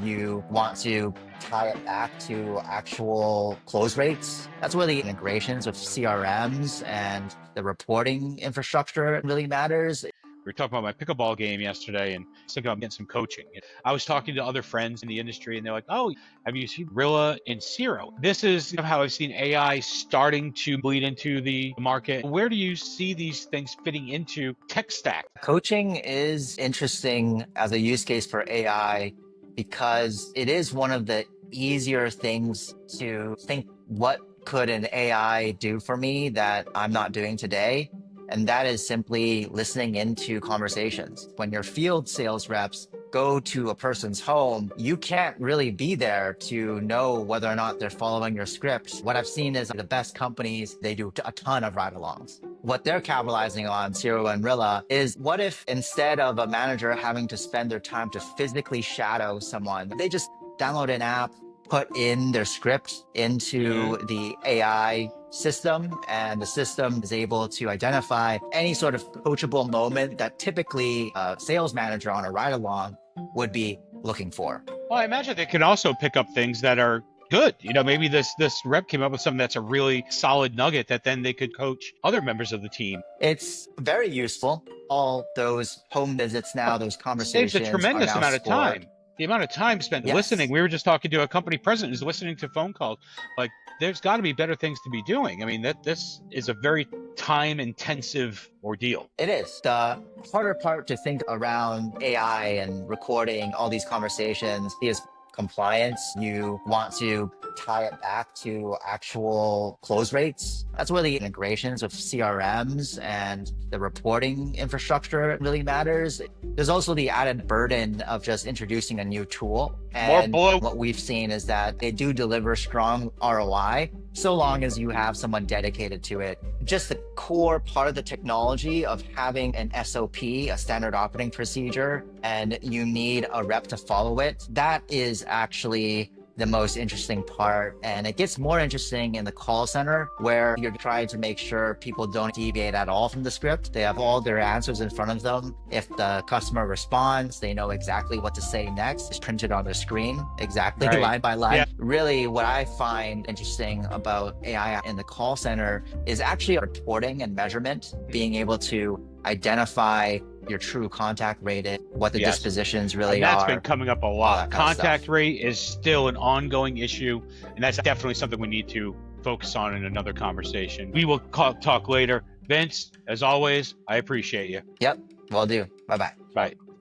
You want to tie it back to actual close rates. That's where the integrations with CRMs and the reporting infrastructure really matters. We were talking about my pickleball game yesterday and thinking about getting some coaching. I was talking to other friends in the industry and they're like, oh, have you seen Rilla and Siro? This is how I've seen AI starting to bleed into the market. Where do you see these things fitting into tech stack? Coaching is interesting as a use case for AI because it is one of the easier things to think, what could an AI do for me that I'm not doing today? And that is simply listening into conversations. When your field sales reps go to a person's home, you can't really be there to know whether or not they're following your script. What I've seen is the best companies, they do a ton of ride-alongs. What they're capitalizing on, Siro and Rilla, is what if instead of a manager having to spend their time to physically shadow someone, they just download an app, put in their script into the AI system, and the system is able to identify any sort of coachable moment that typically a sales manager on a ride-along would be looking for. Well, I imagine they can also pick up things that are good. Maybe this rep came up with something that's a really solid nugget that then they could coach other members of the team. It's very useful. All those home visits now, those conversations Saves a tremendous amount of time. The amount of time spent listening. We were just talking to a company president who's listening to phone calls. Like, there's got to be better things to be doing. I mean, this is a very time-intensive ordeal. It is. The harder part to think around AI and recording all these conversations is compliance. You want to tie it back to actual close rates. That's where the integrations with CRMs and the reporting infrastructure really matters. There's also the added burden of just introducing a new tool. And what we've seen is that they do deliver strong ROI so long as you have someone dedicated to it. Just the core part of the technology of having an SOP, a standard operating procedure, and you need a rep to follow it, that is actually the most interesting part. And it gets more interesting in the call center where you're trying to make sure people don't deviate at all from the script. They have all their answers in front of them. If the customer responds, they know exactly what to say next. It's printed on the screen, exactly line by line. Really, what I find interesting about AI in the call center is actually reporting and measurement, being able to identify your true contact rate, what the dispositions really and that's been coming up a lot. Contact rate is still an ongoing issue, and that's definitely something we need to focus on in another conversation. We will talk later. Vince, as always, I appreciate you. Yep, will do. Bye-bye. Bye.